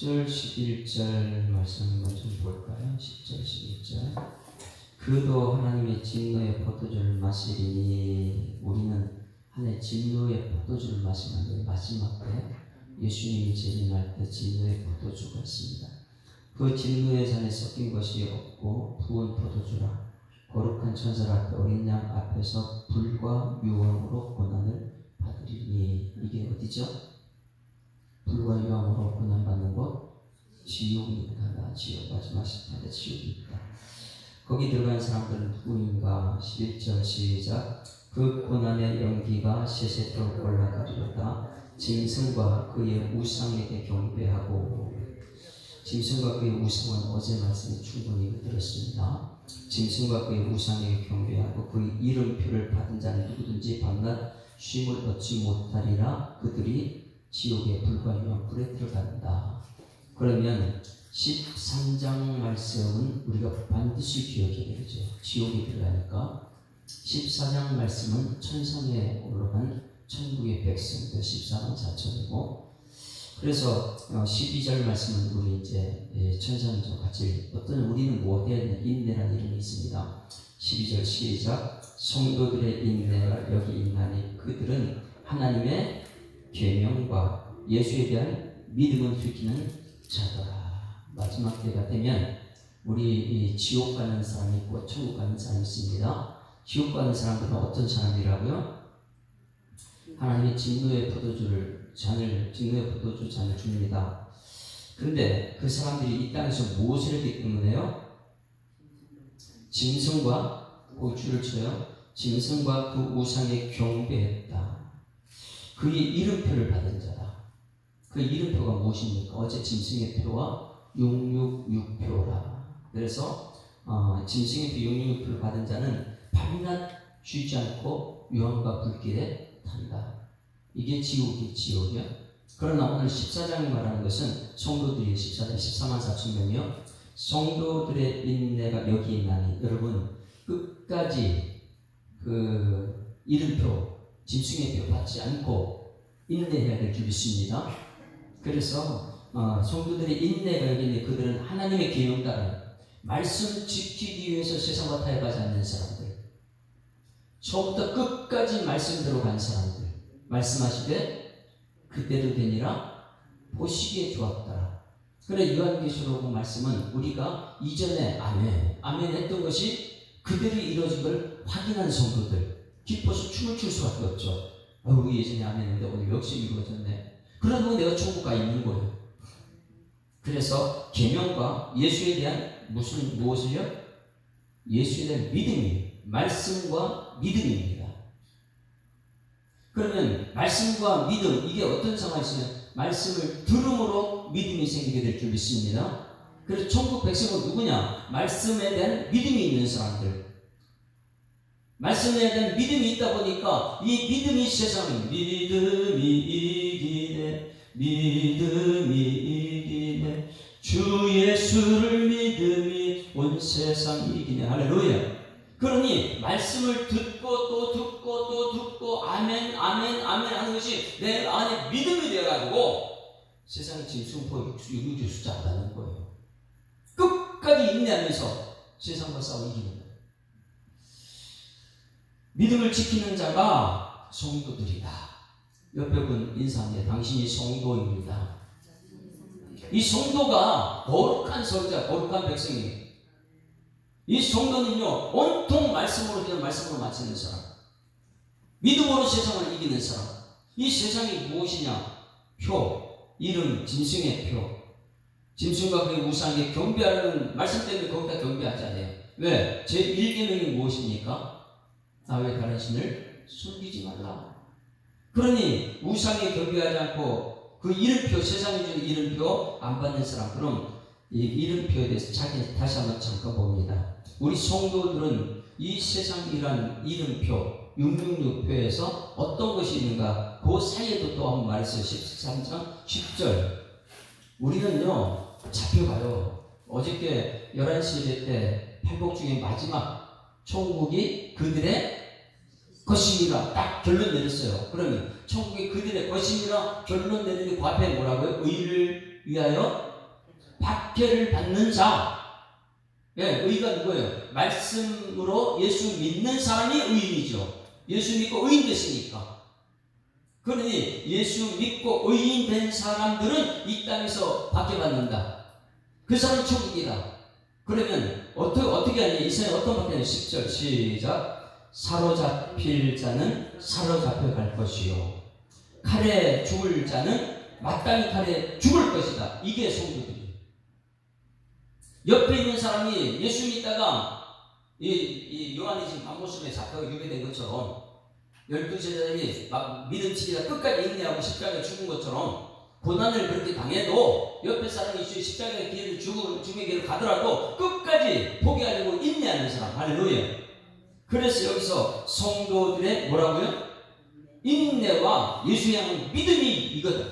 10절, 11절 말씀을 좀 볼까요? 10절, 11절. 그도 하나님의 진노의 포도주를 마시리니 우리는 하나님의 진노의 포도주를 마시면 마지막 때 예수님이 재림할 때 진노의 포도주가 있습니다. 그 진노의 잔에 섞인 것이 없고 부은 포도주라 거룩한 천사 앞에 어린 양 앞에서 불과 유황으로 고난을 받으리니. 이게 어디죠? 불과 유황으로 고난받는 곳 지옥입니다. 지옥 마지막 시간에 지옥이 있다. 거기 들어간 사람들은 누구인가? 11절 시작. 그 고난의 연기가 세세토록 올라가리로다. 짐승과 그의 우상에게 경배하고. 짐승과 그의 우상은 어제 말씀에 충분히 들었습니다. 짐승과 그의 우상에게 경배하고 그의 이름표를 받은 자는 누구든지 밤낮 쉼을 얻지 못하리라. 그들이 지옥의 불과 유황 불에 들어간다. 그러면 13장 말씀은 우리가 반드시 기억해야 되죠. 지옥에 들어가니까. 14장 말씀은 천상에 올라간 천국의 백성들 14만 4천이고, 그래서 12절 말씀은 우리 이제 천상과 같이 어떤 우리는 못해야 인내라는 이름이 있습니다. 12절 시작. 성도들의 인내가 여기 있나니 그들은 하나님의 계명과 예수에 대한 믿음을 지키는 자더라. 마지막 때가 되면 우리 지옥 가는 사람이 있고 천국 가는 사람이 있습니다. 지옥 가는 사람들은 어떤 사람이라고요? 하나님의 진노의 포도주 잔을 줍니다. 그런데 그 사람들이 이 땅에서 무엇을 했기 때문에요? 짐승과 줄을 쳐요. 짐승과 그 우상에 경배했다. 그의 이름표를 받은 자다. 그 이름표가 무엇입니까? 어제 짐승의 표와 666표라. 그래서 짐승의 표 666표를 받은 자는 밤낮 쉬지 않고 유황과 불길에 탄다. 이게 지옥이야. 그러나 오늘 14장이 말하는 것은 성도들이 14장 14만 4천 명이요. 성도들의 인내가 여기 있나니. 여러분 끝까지 그 이름표 짐승의 표 받지 않고 인내해야 될 줄 믿습니다. 그래서 성도들의 인내가 여기 있는 그들은 하나님의 계명 따라 말씀 지키기 위해서 세상과 타협하지 않는 사람들, 처음부터 끝까지 말씀대로 간 사람들, 말씀하시되 그대로 되니라 보시기에 좋았더라. 그래 요한계시록 말씀은 우리가 이전에 아멘 했던 것이 그대로 이루어진 걸 확인한 성도들 기뻐서 춤을 출 수밖에 없죠. 우리 예전에 아멘 했는데 오늘 역시 이루어졌네. 그러면 내가 천국 가 있는 거예요. 그래서 계명과 예수에 대한 무엇을요? 예수에 대한 믿음이 말씀과 믿음입니다. 그러면 말씀과 믿음, 이게 어떤 상황이시냐? 말씀을 들음으로 믿음이 생기게 될 줄 믿습니다. 그래서 천국 백성은 누구냐? 말씀에 대한 믿음이 있는 사람들. 말씀에 대한 믿음이 있다 보니까 이 믿음이 세상을 믿음이 이기네 주 예수를 믿음이 온 세상 이기네. 할렐루야. 그러니 말씀을 듣고 또 듣고 또 듣고 아멘 하는 것이 내 안에 믿음이 되어가지고 세상의 짐승포 유리줄 수 잡다는 거예요. 끝까지 인내하면서 세상과 싸워 이기는 거예요. 믿음을 지키는 자가 성도들이다. 옆에 분 인사합니다. 당신이 성도입니다. 이 성도가 거룩한 성자, 거룩한 백성이에요. 이 성도는요, 온통 말씀으로 그냥 말씀으로 마치는 사람, 믿음으로 세상을 이기는 사람. 이 세상이 무엇이냐? 표, 이름, 짐승의 표. 짐승과 그의 우상에 경배하는 말씀 때문에 거기다 경배하지 않아요. 왜? 제 1계명이 무엇입니까? 왜 다른 신을 숨기지 말라. 그러니 우상에 경배하지 않고 그 이름표, 세상에 주는 이름표 안 받는 사람, 그럼 이 이름표에 대해서 자기 다시 한번 잠깐 봅니다. 우리 성도들은 이 세상이란 이름표 666표에서 어떤 것이 있는가? 그 사이에도 또 한번 말했어요. 13장 10절. 우리는요 잡혀가요. 어저께 11시 때 팔복 중에 마지막 천국이 그들의 것임이라 딱 결론 내렸어요. 그러면 천국이 그들의 것임이라 결론 내리는 그 앞에 뭐라고요? 의를 위하여 박해를 받는 자. 예, 의가 누구예요? 말씀으로 예수 믿는 사람이 의인이죠. 예수 믿고 의인 됐으니까. 그러니 예수 믿고 의인 된 사람들은 이 땅에서 박해받는다. 그 사람은 천국이다. 그러면 어떻게 하냐? 이사야 어떤 박해냐? 10절 시작. 사로잡힐 자는 사로잡혀 갈 것이요, 칼에 죽을 자는 마땅히 칼에 죽을 것이다. 이게 성도들이에요. 옆에 있는 사람이 예수 믿다가 이 요한이 지금 밤모습에 잡혀가 유배된 것처럼 12제자들이 막 믿음치기다 끝까지 인내하고 십자가에 죽은 것처럼 고난을 그렇게 당해도 옆에 사람이 십자가의 길을 죽음의 길을 가더라도 끝까지 포기하지 않고 인내하는 사람. 할렐루야. 그래서 여기서 성도들의 뭐라고요? 인내와 예수에 향한 믿음이 이거다.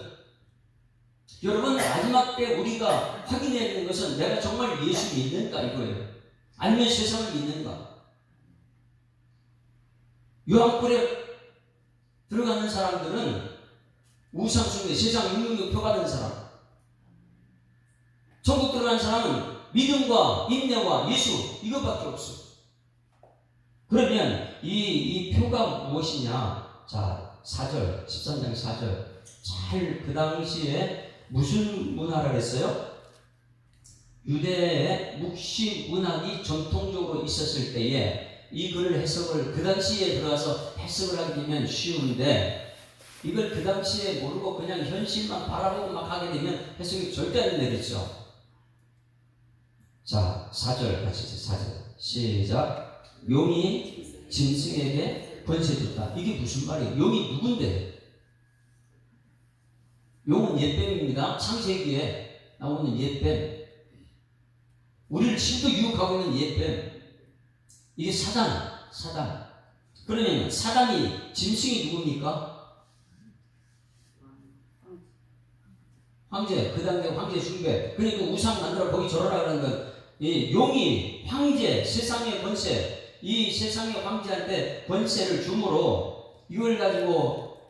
여러분, 마지막 때 우리가 확인해야 되는 것은 내가 정말 예수 믿는가 이거예요. 아니면 세상을 믿는가. 유황불에 들어가는 사람들은 우상숭배, 세상 육육육 표받은 사람. 천국 들어가는 사람은 믿음과 인내와 예수 이것밖에 없어. 그러면 이 표가 무엇이냐? 자, 4절, 13장 4절. 잘 그 당시에 무슨 문화를 했어요? 유대의 묵시 문학이 전통적으로 있었을 때에 이 글을 해석을 그 당시에 들어가서 해석을 하게 되면 쉬운데, 이걸 그 당시에 모르고 그냥 현실만 바라보고 막 하게 되면 해석이 절대 안 되겠죠. 자, 4절 같이 4절 시작. 용이 짐승에게 권세 줬다. 이게 무슨 말이에요? 용이 누군데? 용은 옛뱀입니다. 창세기에 나오는 옛뱀. 우리를 심도 유혹하고 있는 옛뱀. 이게 사단. 그러면 사단이 짐승이 누굽니까? 황제. 그 당시에 황제 숭배. 그러니까 우상 만들어 거기 절하라 그러는 건, 이 용이 황제, 세상의 권세, 이 세상의 황제한테 권세를 주므로 이걸 가지고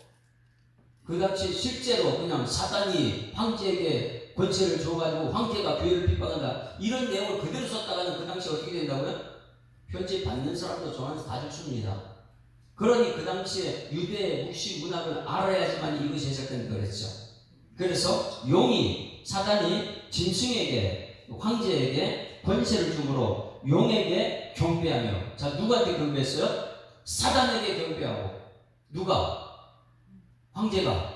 그 당시 실제로 그냥 사단이 황제에게 권세를 줘가지고 황제가 교회를 핍박한다. 이런 내용을 그대로 썼다가는 그 당시 어떻게 된다고요? 편지 받는 사람도 좋아해서 다 죽습니다. 그러니 그 당시에 유대의 묵시 문학을 알아야지만 이것이 해석되는 거랬죠. 그래서 용이, 사단이 짐승에게, 황제에게 권세를 주므로 용에게 경배하며. 자, 누구한테 경배했어요? 사단에게 경배하고. 누가? 황제가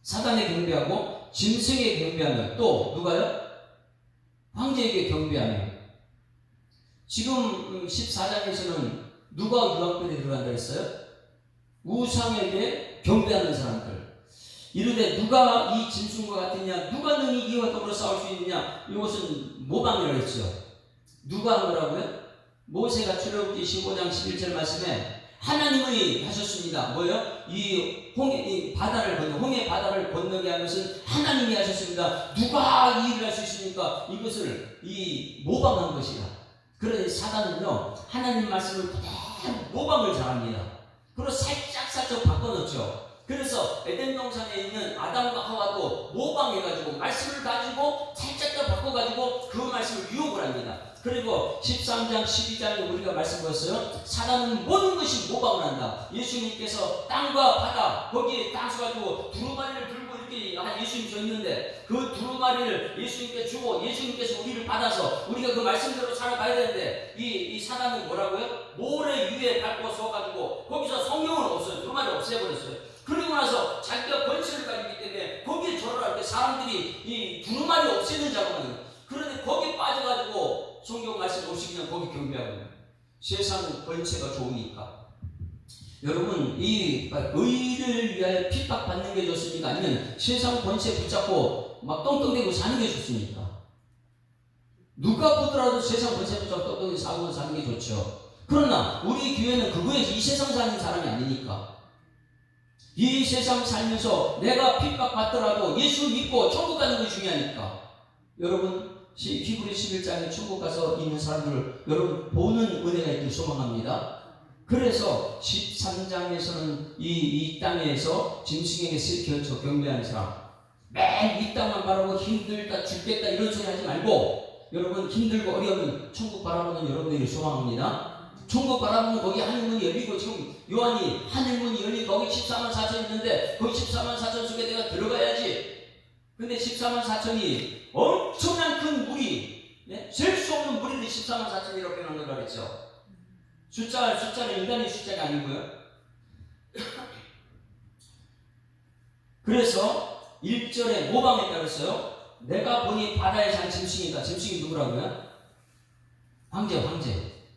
사단에 경배하고 짐승에 경배하며, 또 누가요? 황제에게 경배하며. 지금 14장에서는 누가 유황불에 들어간다 했어요? 우상에게 경배하는 사람들. 이르되 누가 이 짐승과 같으냐? 누가 능히 이와 더불어 싸울 수 있느냐? 이것은 모방이라고 했죠. 누가 한 거라고요? 모세가 출애굽기 15장 11절 말씀에 하나님이 하셨습니다. 뭐예요? 홍해 바다를 건너게 한 것은 하나님이 하셨습니다. 누가 이 일을 할 수 있습니까? 이것을 모방한 것이다. 그러니 사단은요, 하나님 말씀을 그대로 모방을 잘합니다. 그리고 살짝 바꿔놓죠. 그래서 에덴 동산에 있는 아담과 하와도 모방해가지고 말씀을 가지고 살짝 더 바꿔가지고 그 말씀을 유혹을 합니다. 그리고 13장 12장에 우리가 말씀 보았어요. 사단은 모든 것이 모방을 한다. 예수님께서 땅과 바다 거기에 땅 가지고 두루마리를 들고 이렇게 예수님 서 있는데 그 두루마리를 예수님께 주고 예수님께서 우리를 받아서 우리가 그 말씀대로 살아가야 되는데 이 사단은 뭐라고요? 모래 위에 밟고 서가지고 거기서 성경을 없어요. 두루마리를 없애버렸어요. 그리고 나서 자기가 권세를 가지기 때문에 거기에 절을 할 때 사람들이 이 두루마리 없애는 작업을. 그런데 거기에 빠져가지고 성경 말씀 없이 그냥 거기 경배하고. 세상 권세가 좋으니까. 여러분, 이 의를 위하여 핍박받는 게 좋습니까? 아니면 세상 권세 붙잡고 막 떵떵대고 사는 게 좋습니까? 누가 보더라도 세상 권세 붙잡고 떵떵대고 사고 사는 게 좋죠. 그러나 우리 교회는 그거에서 이 세상 사는 사람이 아니니까. 이 세상 살면서 내가 핍박받더라도 예수 믿고 천국 가는 게 중요하니까. 여러분, 히브리 11장에 천국 가서 있는 사람들을 여러분 보는 은혜가 있길 소망합니다. 그래서 13장에서는 이 땅에서 짐승에게 경배하는 사람, 맨 이 땅만 바라보고 힘들다 죽겠다 이런 소리 하지 말고, 여러분 힘들고 어려우면 천국 바라보는 여러분들이 소망합니다. 천국 바라보면 거기 하늘문이 열리고, 지금 요한이 하늘문이 열리고 거기 14만 4천 있는데 거기 14만 4천 속에 내가 들어가야지. 근데 14만 4천이 엄청난 큰 무리, 셀 수 없는 무리를 14만 4천이라고 표현한다고 그랬죠. 숫자는 인간의 숫자가 아니고요. 그래서 1절에 모방에 따랐어요. 내가 보니 바다에 산 짐승이다. 짐승이 누구라고요? 황제.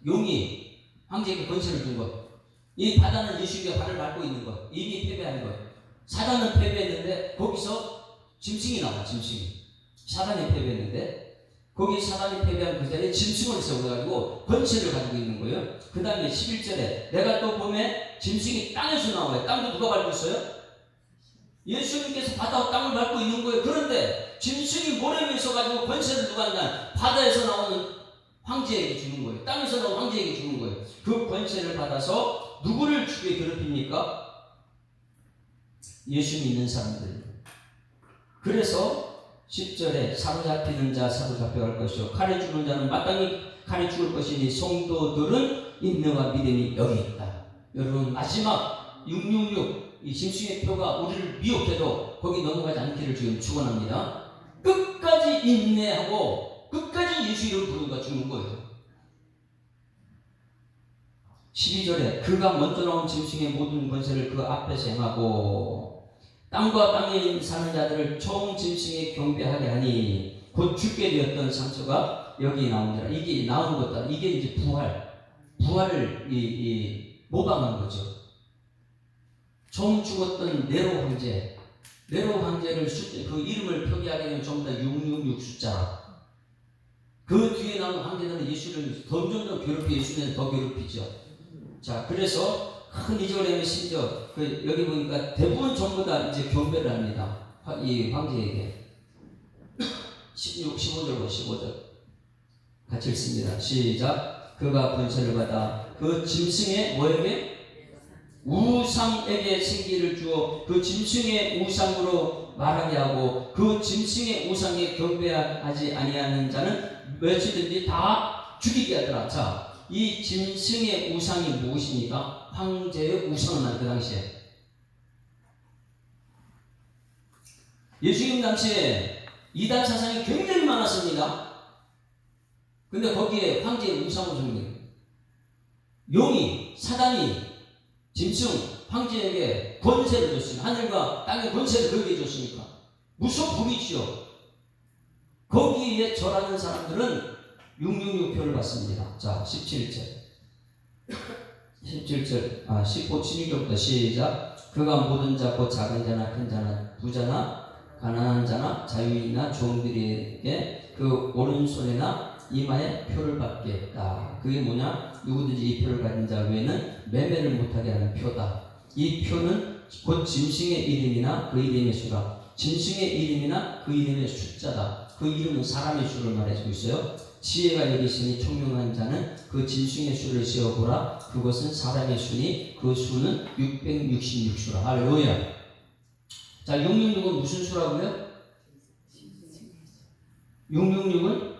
용이 황제에게 권세를 준 것. 이 바다는 예수가 발을 밟고 있는 것. 이미 패배한 것. 사단은 패배했는데 거기서 짐승이 나와. 짐승이. 사단이 패배했는데 거기 사단이 패배한 그 자리에 짐승을 세워가지고 권세를 가지고 있는 거예요. 그 다음에 11절에 내가 또 보면 짐승이 땅에서 나와요. 땅도 누가 밟고 있어요? 예수님께서 바다와 땅을 밟고 있는 거예요. 그런데 짐승이 모래 위에 있어가지고 권세를 누가 하냐? 바다에서 나오는 황제에게 주는 거예요. 땅에서 나오는 황제에게 주는 거예요. 그 권세를 받아서 누구를 죽게 괴롭힙니까? 예수 믿는 사람들. 그래서 10절에 사로잡히는 자 사로잡혀갈 것이요 칼에 죽는 자는 마땅히 칼에 죽을 것이니 성도들은 인내와 믿음이 여기 있다. 여러분 마지막 666 이 짐승의 표가 우리를 미혹해도 거기 넘어가지 않기를 지금 축원합니다. 끝까지 인내하고 끝까지 예수 이름 부르가 죽는 거예요. 12절에 그가 먼저 나온 짐승의 모든 권세를 그 앞에서 행하고 땅과 땅에 사는 자들을 총 짐승에 경배하게 하니 곧 죽게 되었던 상처가 여기 나오니라. 이게 나온 것다. 이게 이제 부활을 모방한 거죠. 총 죽었던 네로 황제를 그 이름을 표기하게 되면 전부 다 666 숫자. 그 뒤에 나온 황제들은 예수를 점점 더 괴롭혀 예수는 더 괴롭히죠. 자, 그래서 큰 이적을 하면 심지어 여기 보니까 대부분 전부 다 이제 경배를 합니다. 이 황제에게. 15절 같이 읽습니다. 시작. 그가 권세를 받아 그 짐승의 뭐에게? 우상에게 생기를 주어 그 짐승의 우상으로 말하게 하고 그 짐승의 우상에 경배하지 아니하는 자는 며칠든지 다 죽이게 하더라. 자, 이 짐승의 우상이 무엇입니까? 황제의 우상은 그 당시에 예수님 당시에 이단 사상이 굉장히 많았습니다. 근데 거기에 황제의 우상을 줍니다. 용이 사단이 짐승 황제에게 권세를 줬으니까 하늘과 땅의 권세를 그에게 줬으니까 무소불위지요. 거기에 절하는 사람들은 666표를 받습니다. 자, 17절 16절부터 시작. 그가 모든 자 곧 작은 자나 큰 자나 부자나 가난한 자나 자유인이나 종들에게 그 오른손이나 이마에 표를 받게 했다. 그게 뭐냐? 누구든지 이 표를 가진 자 외에는 매매를 못하게 하는 표다. 이 표는 곧 짐승의 이름이나 그 이름의 수라. 짐승의 이름이나 그 이름의 숫자다. 그 이름은 사람의 수를 말해주고 있어요. 지혜가 여기 있으니 총명한 자는 그 짐승의 수를 세어보라. 그것은 사람의 수니 그 수는 666수라. 할렐루야. 자, 666은 무슨 수라고요? 666은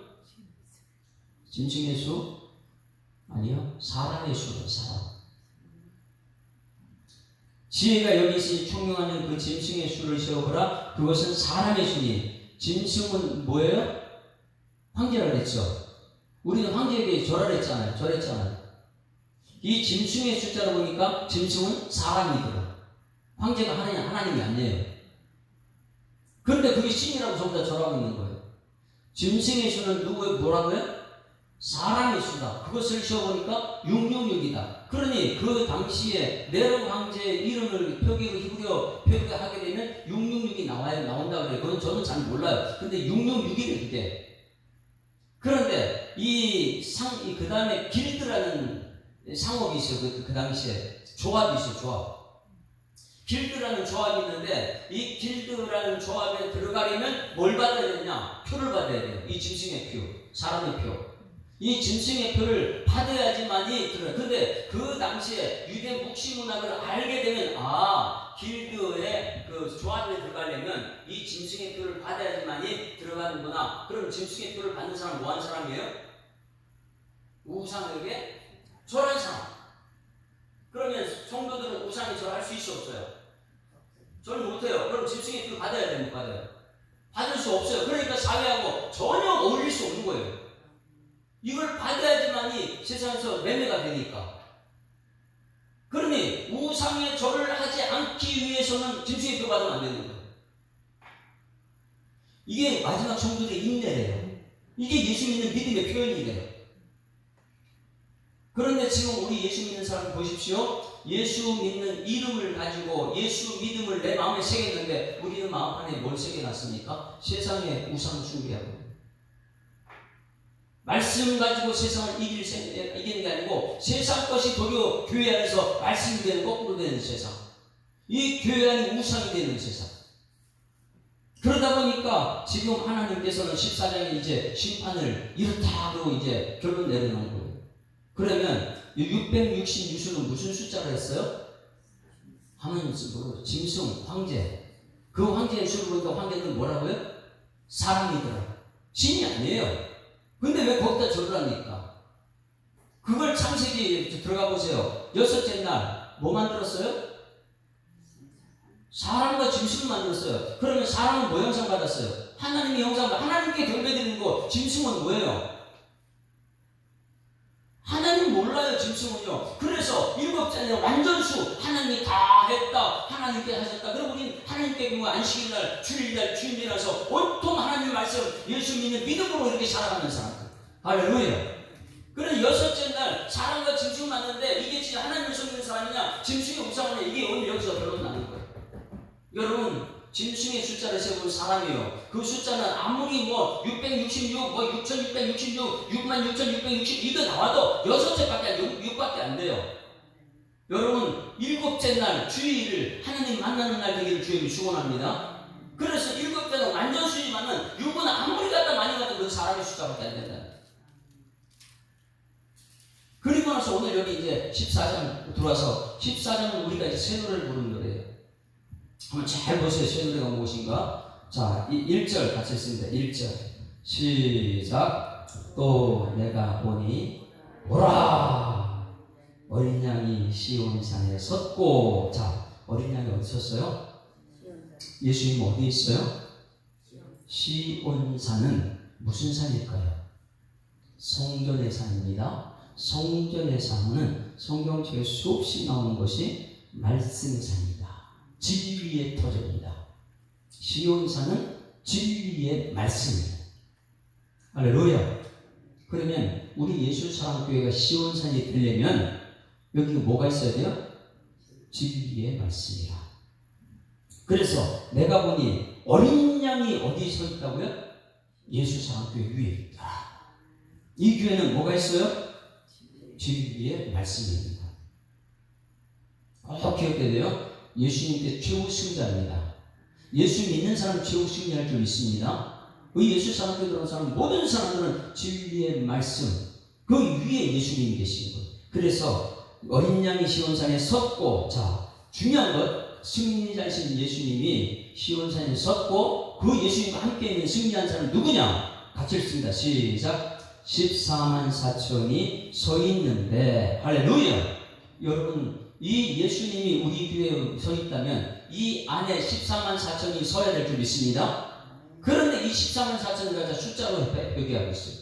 짐승의 수? 아니요. 사람의 수로 사람. 지혜가 여기 있으니 총명하는 그 짐승의 수를 세어보라. 그것은 사람의 수니. 짐승은 뭐예요? 황제라 그랬죠. 우리는 황제에게 절했잖아요. 이 짐승의 숫자를 보니까 짐승은 사람이더라. 황제가 하나님이 아니에요. 그런데 그게 신이라고 전부 다 절하고 있는 거예요. 짐승의 수는 뭐라고요? 사람의 수다. 그것을 세어보니까 666이다. 그러니 그 당시에 네로 황제의 이름을 표기로 히브리어 표기하게 되면 666이 나온다 그래요. 그건 저는 잘 몰라요. 근데 666이래 그게. 그런데 그 다음에 길드라는 상업이 있어요. 그 당시에 조합이 있어요. 조합. 길드라는 조합이 있는데 이 길드라는 조합에 들어가려면 뭘 받아야 되냐? 표를 받아야 돼요. 이 짐승의 표, 사람의 표. 이 짐승의 표를 받아야지만이 들어요. 근데 그 당시에 유대 묵시문학을 알게 되면 길드의 그 저 안에 들어가려면 이 짐승의 표를 받아야지만이 들어가는구나. 그럼 짐승의 표를 받는 사람은 뭐하는 사람이에요? 우상에게 절한 사람. 그러면 성도들은 우상에 절할 수 있어 없어요? 절 못해요. 그럼 짐승의 표를 받아야 돼요? 못 받아요? 받을 수 없어요. 그러니까 사회하고 전혀 어울릴 수 없는 거예요. 이걸 받아야지만이 세상에서 매매가 되니까. 그러니 우상에 절을 하지 않기 위해서는 짐승의 표 받으면 안 되는 거예요. 이게 마지막 성도들의 인내래요. 이게 예수 믿는 믿음의 표현이래요. 그런데 지금 우리 예수 믿는 사람 보십시오. 예수 믿는 이름을 가지고 예수 믿음을 내 마음에 새겼는데 우리는 마음 안에 뭘 새겨놨습니까? 세상의 우상 숭배하고 말씀 가지고 세상을 이기는 게 아니고 세상 것이 도리어 교회 안에서 말씀이 되는 거꾸로 되는 세상. 이 교회 안이 우상이 되는 세상. 그러다 보니까 지금 하나님께서는 14장에 이제 심판을 이렇다 하고 이제 결론 내려놓은 거예요. 그러면 666수는 무슨 숫자를 했어요? 하면 짐승, 황제. 그 황제의 수를 보니까 황제는 뭐라고요? 사람이더라. 신이 아니에요. 근데 왜 거기다 절을 합니까? 그걸 창세기에 들어가 보세요. 6째 날 뭐 만들었어요? 사람과 짐승을 만들었어요. 그러면 사람은 뭐 형상 받았어요? 하나님의 형상. 하나님께 경배드리는 거. 짐승은 뭐예요? 하나님 몰라요. 짐승은요. 그래서 7자는 완전수. 하나님이 다 했다. 하나님께 하셨다. 그럼 우리는 하나님께 그 안식일날, 주일날, 주일이라서 온통 하나님의 말씀, 예수 믿는 믿음으로 이렇게 살아가는 사람들. 할렐루야. 그래 6째 날 사람과 짐승을 만났는데 이게 진짜 하나님을 섬기는 사람이냐 짐승의 우상이냐 이게 오늘 여기서 결론 나는 거예요. 여러분 짐승의 숫자를 세운 사람이에요. 그 숫자는 아무리 뭐 666, 뭐 6666, 66,660 이거 나와도 6밖에 안 돼요. 여러분 7째 날 주일을 하나님 만나는 날 되기를 주님이 축원합니다. 그래서 7자는 완전 수지만은 6은 아무리 갖다 많이 가도 그 사람의 숫자밖에 안 된다. 그리고 나서 오늘 여기 이제 14장 들어와서 14장은 우리가 이제 새 노래를 부르는 노래예요. 한번 잘 보세요. 새 노래가 무엇인가? 자, 1절 같이 했습니다. 1절 시작. 또 내가 보니 보라 어린 양이 시온산에 섰고. 자, 어린 양이 어디 섰어요? 예수님 어디 있어요? 시온산은 무슨 산일까요? 성전의 산입니다. 성전의 산은 성경책에 수없이 나오는 것이 말씀의 산입니다. 진리의 터전입니다. 시온산은 진리의 말씀입니다. 할렐루야. 그러면 우리 예수사랑교회가 시온산이 되려면 여기 뭐가 있어야 돼요? 진리의 말씀이라. 그래서 내가 보니 어린 양이 어디 서 있다고요? 예수사랑교회 위에 있다. 이 교회는 뭐가 있어요? 진리의 말씀입니다. 꼭 기억해야 돼요. 예수님께 최후 승자입니다. 예수 믿는 사람 최후 승리할 줄 믿습니다. 그 예수 사람들 들어온 사람 모든 사람들은 진리의 말씀 그 위에 예수님이 계신 거예요. 그래서 어린 양이 시온산에 섰고. 자, 중요한 것 승리자이신 예수님이 시온산에 섰고 그 예수님과 함께 있는 승리한 사람은 누구냐? 같이 읽습니다. 시작. 14만 4천이 서 있는데. 할렐루야. 여러분 이 예수님이 우리 교회에 서 있다면 이 안에 14만 4천이 서야 될 줄 믿습니다. 그런데 이 14만 4천을 가지고 숫자로 얘기하고 있어요.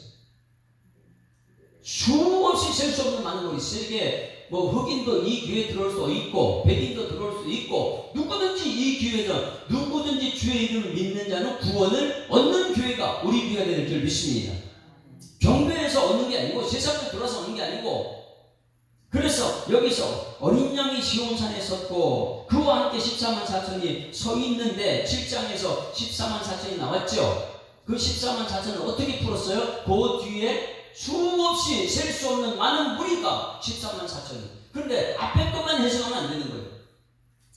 수없이 셀 수 없는 많은 우리 세계 뭐 흑인도 이 교회에 들어올 수 있고 백인도 들어올 수 있고 누구든지 이 교회는 누구든지 주의 이름을 믿는 자는 구원을 얻는 교회가 우리 교회가 될 줄 믿습니다. 경배에서 얻는 게 아니고 세상에 들어와서 얻는 게 아니고. 그래서 여기서 어린 양이 시온산에 섰고 그와 함께 14만 4천이 서 있는데 7장에서 14만 4천이 나왔죠. 그 14만 4천을 어떻게 풀었어요? 그 뒤에 수없이 셀 수 없는 많은 무리가 14만 4천이. 그런데 앞에 것만 해석하면 안 되는 거예요.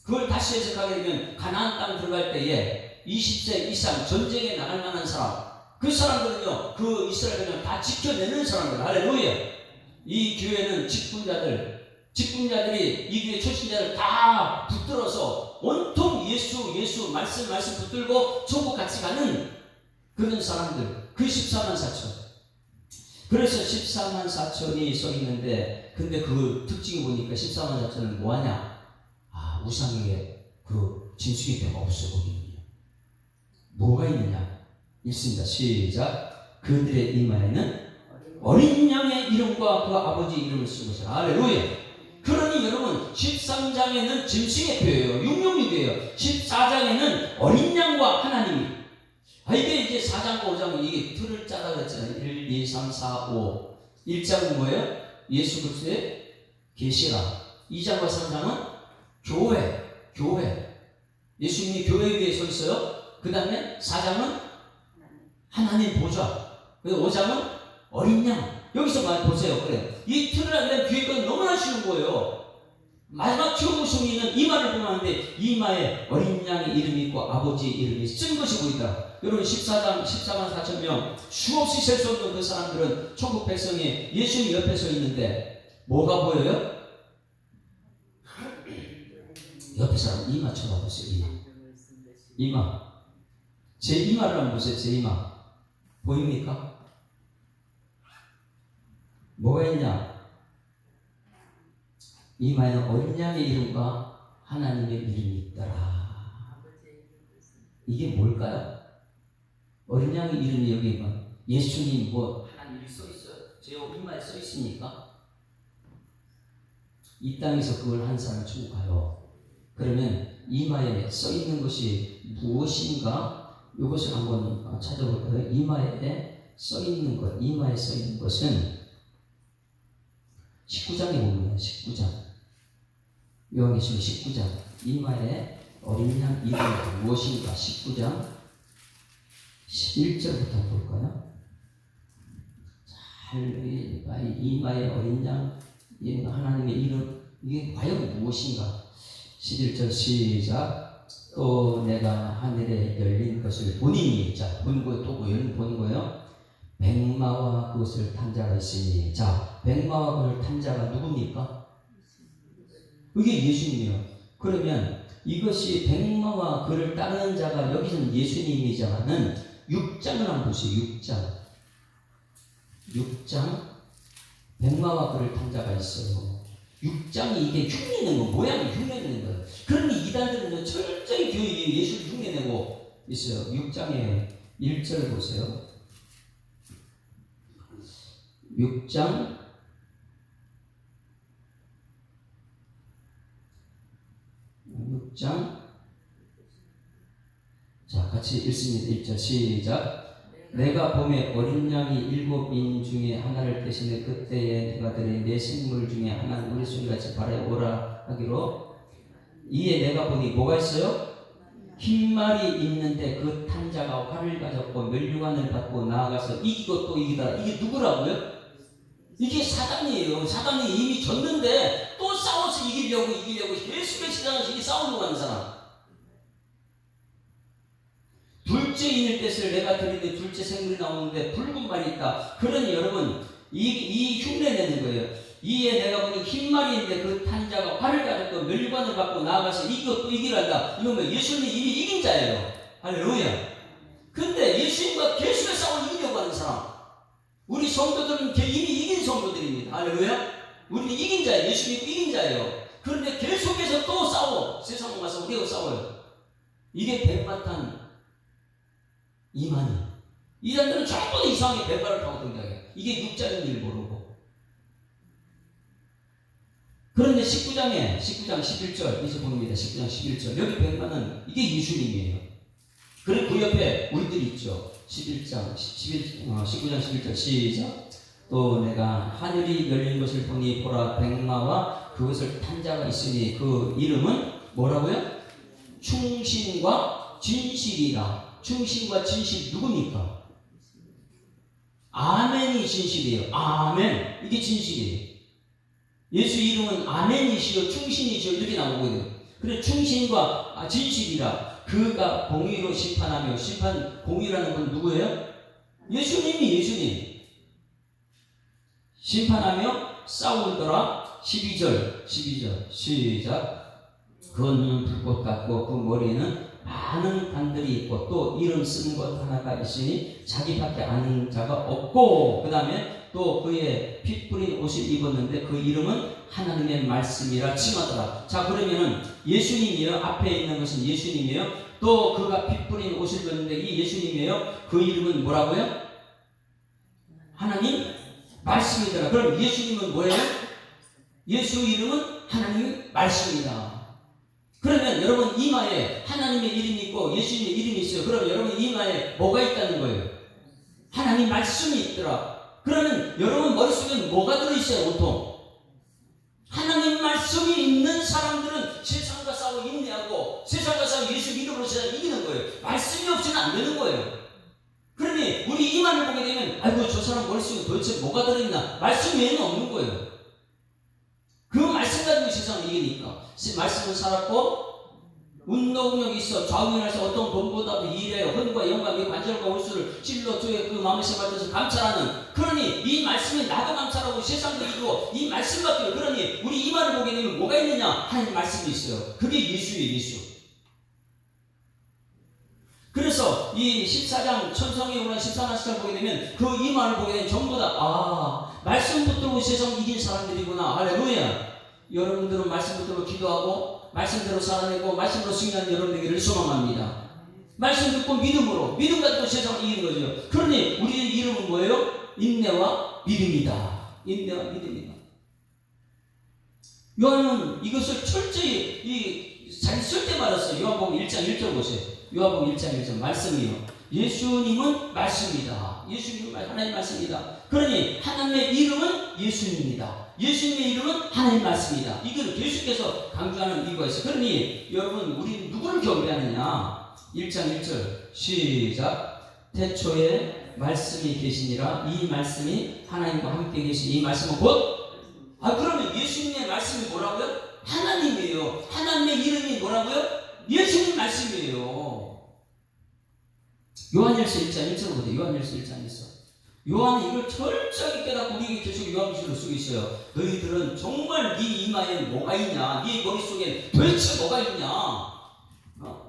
그걸 다시 해석하게 되면 가나안 땅 들어갈 때에 20세 이상 전쟁에 나갈 만한 사람, 그 사람들은요 그 이스라엘을 다 지켜내는 사람들. 할렐루야. 이 교회는 직분자들이 이 교회 초신자를 다 붙들어서 온통 예수 말씀 붙들고 천국 같이 가는 그런 사람들, 그 14만 4천. 그래서 14만 4천이 써 있는데, 근데 그 특징이 보니까 14만 4천은 뭐하냐? 우상에게 그 진수기표가 없어 보이는요. 뭐가 있느냐? 있습니다. 시작. 그들의 이마에는 어린 양의 이름과 그 아버지 이름을 쓴 것이라. 할렐루야. 그러니 여러분 13장에는 짐승의 표예요. 육룡육이에요. 14장에는 어린 양과 하나님이. 이게 이제 4장과 5장은 이게 틀을 짜다 그랬잖아요. 1, 2, 3, 4, 5. 1장은 뭐예요? 예수 그리스도의 계시라. 2장과 3장은 교회. 예수님이 교회 위에 서 있어요. 그 다음에 4장은 하나님 보좌. 그리고 5장은 어린 양. 여기서 많이 보세요. 그래. 이 틀을 하면 뒤에 건 너무나 쉬운 거예요. 마지막 최후승리는 이마를 보았는데 이마에 어린 양의 이름이 있고 아버지의 이름이 쓴 것이 보이더라. 여러분 14만 4천 명 수없이 셀 수 없는 그 사람들은 천국 백성이 예수님 옆에 서 있는데 뭐가 보여요? 옆에 사람 이마 쳐다보세요. 이마. 제 이마를 한번 보세요. 제 이마. 보입니까? 뭐가 있냐? 이마에는 어린 양의 이름과 하나님의 이름이 있더라. 이게 뭘까요? 어린 양의 이름이 여기 예수님 하나님이 써 있어요? 제 이마에 써 있습니까? 이 땅에서 그걸 한 사람 천국 가요. 그러면 이마에 써 있는 것이 무엇인가? 이것을 한번 찾아볼까요? 이마에 써 있는 것은 19장에 보면 19장. 요한계시록 19장. 이마에 어린 양 이름이 무엇인가? 19장 11절부터 볼까요? 이마에 어린 양 하나님의 이름, 이게 과연 무엇인가? 11절 시작. 또 내가 하늘에 열린 것을 보니니. 자, 보는 거예요. 또 보는 거예요. 백마와 그것을 탄 자가 있으니. 자, 백마와 그것을 탄 자가 누굽니까? 이게 예수님이에요. 그러면 이것이 백마와 그를 따르는 자가 여기서는 예수님이지만은 6장을 한번 보세요. 6장 백마와 그를 탄 자가 있어요. 6장이 이게 흉내내는 거, 모양이 흉내내는 거예요. 그러니 이단들은 철저히 교회 예수를 흉내내고 있어요. 6장에 1절 보세요. 6장 자, 같이 읽습니다. 1절 시작. 내가 봄에 어린 양이 7인 중에 하나를 대신해 그때에 내가 들이 내 생물 중에 하나는 우리 소리같이 발에 오라 하기로. 이에 내가 보니 뭐가 있어요? 흰말이 있는데 그 탄자가 활을 가졌고 멸류관을 받고 나아가서 이기고 또 이기다. 이게 누구라고요? 이게 사단이에요. 사단이 이미 졌는데 또 싸워서 이기려고 계속 시장에서 이 싸우려고 하는 사람. 둘째 인일 떼을 내가 드리는데 둘째 생물이 나오는데 붉은 말이 있다. 그러니 여러분 이 흉내 내는 거예요. 이에 내가 보니 흰 말이 있는데 그 탄자가 활을 가졌고 멸류관을 받고 나아가서 이기고 또 이기란다. 이건 예수님이 이미 이긴 자예요. 할렐루야. 근데 예수님과 계속해서 싸워 이기려고 하는 사람. 우리 성도들은 이미 이긴 성도들입니다. 할렐루야. 우리는 이긴 자예요. 예수님이 이긴 자예요. 그런데 계속해서 또 싸워. 세상 가서 우리하고 싸워요. 이게 백마탄 이만희. 이 사람들은 전부 이상하게 백발을 타고 등장해요. 이게 6장인 줄 모르고. 그런데 19장 11절 이제 봅니다. 19장 11절 여기 백마는 이게 예수님이에요. 그리고 그 옆에 우리들이 있죠. 19장 11절 시작. 또 내가 하늘이 열린 것을 보니 보라 백마와 그것을 탄 자가 있으니 그 이름은 뭐라고요? 충신과 진실이라. 충신과 진실 누굽니까? 아멘이 진실이에요. 아멘. 이게 진실이에요. 예수 이름은 아멘이시요 충신이시요 이렇게 나오거든요. 그래 충신과 진실이라. 그가 공의로 심판하며. 공의라는 건 누구예요? 예수님. 심판하며 싸우더라. 12절 시작. 그 눈은 불꽃 같고 그 머리에는 많은 관들이 있고 또 이름 쓴 것 하나가 있으니 자기밖에 아는 자가 없고 그 다음에 또 그의 피 뿌린 옷을 입었는데 그 이름은 하나님의 말씀이라 칭하더라. 자, 그러면은 예수님이에요. 앞에 있는 것은 예수님이에요. 또 그가 피 뿌린 옷을 입었는데 이 예수님이에요. 그 이름은 뭐라고요? 하나님 말씀이더라. 그럼 예수님은 뭐예요? 예수 이름은 하나님 말씀이다. 그러면 여러분 이마에 하나님의 이름이 있고 예수님의 이름이 있어요. 그럼 여러분 이마에 뭐가 있다는 거예요? 하나님 말씀이 있더라. 그러면 여러분 머릿속에 뭐가 들어있어요? 보통 하나님 말씀이 있는 사람들은 세상과 싸워 인내하고 세상과 싸워 예수 이름으로 세상 이기는 거예요. 말씀이 없이는 안 되는 거예요. 그러니 우리 이만을 보게 되면 아이고 저 사람 머릿속에 도대체 뭐가 들어있나? 말씀 외에는 없는 거예요. 그 말씀 가지고 세상을 이기니까 말씀은 살았고 운동력이 있어 좌우면에서 어떤 돈보다도 일에 헌과 영광 관절과 홀수를 찔러 주의 그 마음을 세받아서 감찰하는 그러니 이 말씀이 나도 감찰하고 세상도 이기고 이 말씀밖에 그러니 우리 이 말을 보게 되면 뭐가 있느냐? 하나님 말씀이 있어요. 그게 예수예요. 예수. 그래서 이 14장 천성에 오는 14장 보게 되면 그 이 말을 보게 되면 전부 다 말씀 붙들고 세상 이긴 사람들이구나. 할렐루야. 여러분들은 말씀 붙들고 기도하고 말씀대로 살아내고 말씀으로 승리하는 여러분 되기를 소망합니다. 말씀 듣고 믿음 가지고 세상을 이기는 거죠. 그러니 우리의 이름은 뭐예요? 인내와 믿음이다. 인내와 믿음이다. 요한은 이것을 철저히 잘 쓸 때 말했어요. 요한복음 1장 1절 보세요. 요한복음 1장 1절 말씀이요. 예수님은 말씀이다. 예수님은 하나님 말씀이다. 그러니 하나님의 이름은 예수님입니다. 예수님의 이름은 하나님 말씀이다. 이걸 계속해서 강조하는 이유가 있어요. 그러니 여러분 우리 누구를 경배하느냐? 1장 1절 시작. 태초에 말씀이 계시니라. 이 말씀이 하나님과 함께 계신 이 말씀은 곧 그러면 예수님의 말씀이 뭐라고요? 하나님이에요. 하나님의 이름이 뭐라고요? 예수님 말씀이에요. 요한일서 1장 1절 보세요. 요한일서 1장 1절. 요한은 이걸 철저하게 깨닫고 우리에게 계속 요한일서를 쓰고 있어요. 너희들은 정말 네 이마에 뭐가 있냐? 네 머릿속에 도대체 뭐가 있냐?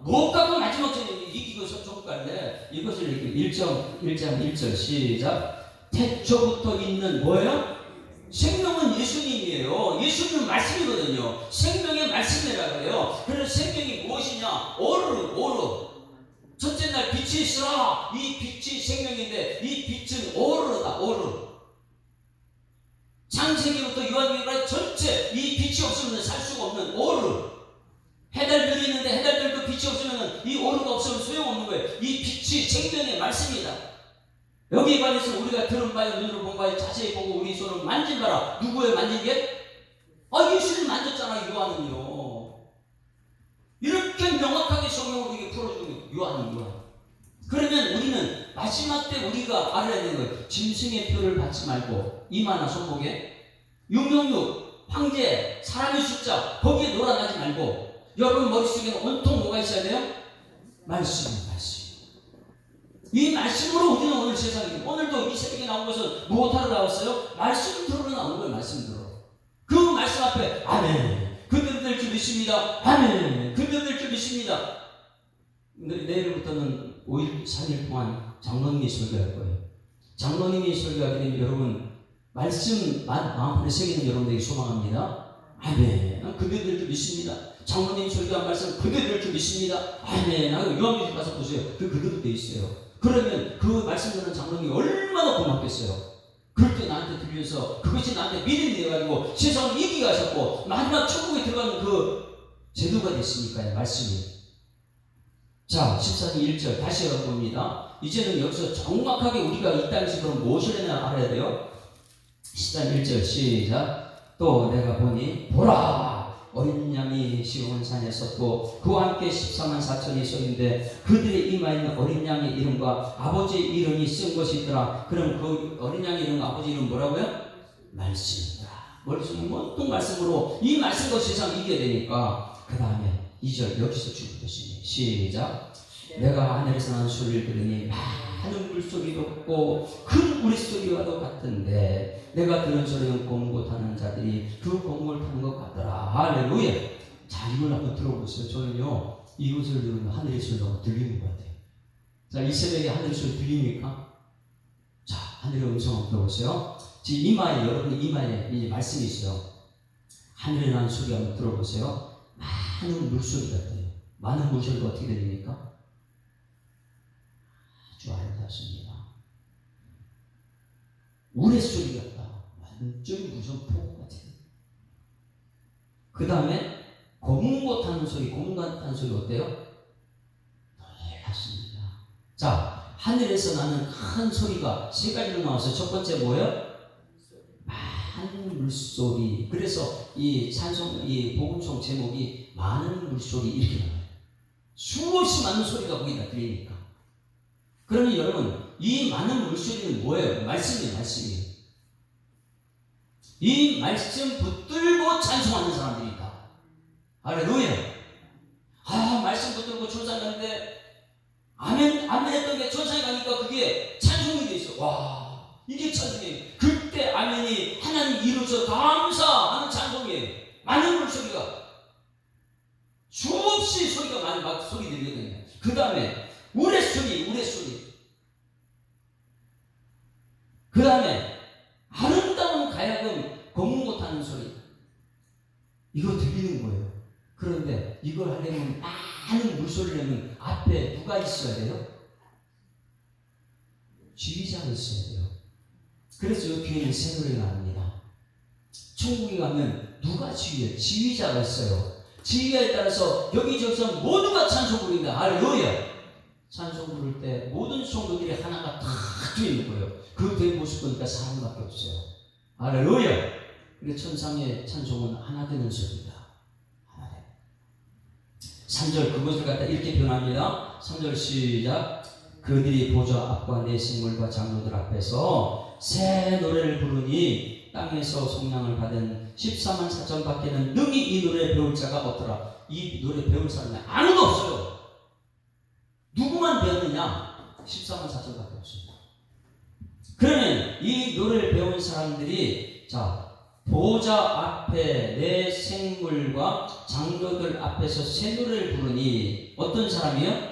뭐 갖고 마지막 전에 이기고서 정갈래? 이것을 이렇게 1장 1절 시작. 태초부터 있는 뭐예요? 생명은 예수님이에요. 예수님은 말씀이거든요. 생명의 말씀이라고 해요. 그래서 생명이 무엇이냐? 오르. 첫째 날 빛이 있으라. 이 빛이 생명인데 이 빛은 오르다. 창세기부터 요한계시까지 전체 이 빛이 없으면 살 수가 없는 오르. 해달별이 있는데 해달별도 빛이 없으면 이 오르가 없으면 소용없는 거예요. 이 빛이 생명의 말씀이다. 여기에 관해서 우리가 들은 바에 눈으로 본 바에 자세히 보고 우리 손을 만진 바라. 누구의 만진 게? 예수님 만졌잖아. 요한은요. 이렇게 명확하게 성경으로 이게 풀어주는 요한. 그러면 우리는 마지막 때 우리가 알아야 되는 거예요. 짐승의 표를 받지 말고 이마나 손목에 666 황제 사람의 숫자 거기에 놀아나지 말고 여러분 머릿속에는 온통 뭐가 있어야 돼요? 말씀. 이 말씀으로 우리는 오늘 세상에 오늘도 이 새벽에 나온 것은 무엇하러 나왔어요? 말씀 들으러 나온 거예요. 말씀 들어. 그 말씀 앞에 아멘. 그대로 될 줄 믿습니다. 아멘. 그대로 될 줄 믿습니다. 내일부터는 5일 3일 동안 장로님이 설교할 거예요. 장로님이 설교하게 되면 여러분 말씀 마음에 새기는 여러분들에게 소망합니다. 아멘. 그대로 될 줄 믿습니다. 장로님이 설교한 말씀 그대로 될 줄 믿습니다. 아멘. 요한계시록 가서 보세요. 그대로 돼 있어요. 그러면 그 말씀 듣는 장로님이 얼마나 고맙겠어요. 그럴 때 나한테 들려서 그것이 나한테 믿음이 되어가지고 세상을 이기게 하셨고 마지막 천국에 들어가는 그 제도가 됐으니까요. 말씀이. 자 14장 1절 다시 봅니다. 이제는 여기서 정확하게 우리가 이 땅에서 그럼 무엇을 해야 알아야 돼요? 14장 1절 시작. 또 내가 보니 보라 어린 양이 시온 산에 섰고 그와 함께 14만 4천이 섰는데 그들의 이마에 있는 어린 양의 이름과 아버지의 이름이 쓴 것이 있더라. 그럼 그 어린 양의 이름과 아버지 이름 뭐라고요? 말씀이다. 머릿속에 온통 말씀으로 이 말씀과 세상 이겨야 되니까 그 다음에 2절 여기서 주부터시네. 시작. 내가 하늘에서 나는 소리를 들으니 많은 물소리도 같고 큰 우리소리와도 같은데 내가 들은 소리는 공고 타는 자들이 그 공을 타는 것 같더라. 할렐루야. 자, 이걸 한번 들어보세요. 저는요, 이것을 들으면 하늘의 소리가 너무 들리는 것 같아요. 자, 이 새벽에 하늘의 소리 들립니까? 자, 하늘의 음성 한번 들어보세요. 지금 이마에, 여러분 이마에 이 말씀이 있어요. 하늘에 나는 소리 한번 들어보세요. 많은 물소리 같아요. 많은 물소리가 어떻게 들립니까? 아주 아름답습니다. 우레소리 같다. 완전히 무슨 폭 같아요. 그 다음에 고문고 타는 소리, 고문고 타는 소리 어때요? 놀랍습니다. 자, 하늘에서 나는 큰 소리가 세 가지로 나와서 첫 번째 뭐예요? 많은 물소리. 그래서 이 찬송, 이 복음송 제목이 많은 물소리 이렇게 나와요. 수없이 많은 소리가 거기다 들리니까. 그러면 여러분, 이 많은 물소리는 뭐예요? 말씀이에요, 말씀이에요. 이 말씀 붙들고 찬송하는 사람들이다. 할렐루야. 아, 말씀 붙들고 천상에 가는데 아멘, 아멘 했던 게 천상에 가니까 그게 찬송이 돼 있어. 와, 이게 찬송이에요. 그때 아멘이 하나님 이루어져 감사하는 찬송이에요. 많은 물소리가 수없이 소리가 많이 막 소리 들리거든요. 그 다음에 우레소리, 우레소리. 그 다음에 아름다운 가야금 고문고 타는 소리. 이거 들리는 거예요. 그런데 이걸 하려면 많은 물소리를 내면 앞에 누가 있어야 돼요? 지휘자가 있어야 돼요. 그래서 이 뒤에는 새 노래가 나옵니다. 천국에 가면 누가 지휘해요? 지휘자가 있어요. 지휘자에 따라서 여기저기서 모두가 찬송 부릅니다. 할렐루야. 찬송 부를 때 모든 성도들이 하나가 다 되는 거예요. 그 된 모습 보니까 사람밖에 없어요. 할렐루야. 그래 천상의 찬송은 하나 되는 소리다. 하나 돼. 3절 그것을 갖다 이렇게 표현합니다. 3절 시작. 그들이 보좌 앞과 내 생물과 장로들 앞에서 새 노래를 부르니 땅에서 속량을 받은 14만 4천 밖에는 능히 이 노래 배울 자가 없더라. 이 노래 배울 사람이 아무도 없어요. 누구만 배웠느냐? 14만 4천 밖에 없습니다. 그러면 이 노래를 배운 사람들이 자 보좌 앞에 내 생물과 장로들 앞에서 새 노래를 부르니 어떤 사람이요?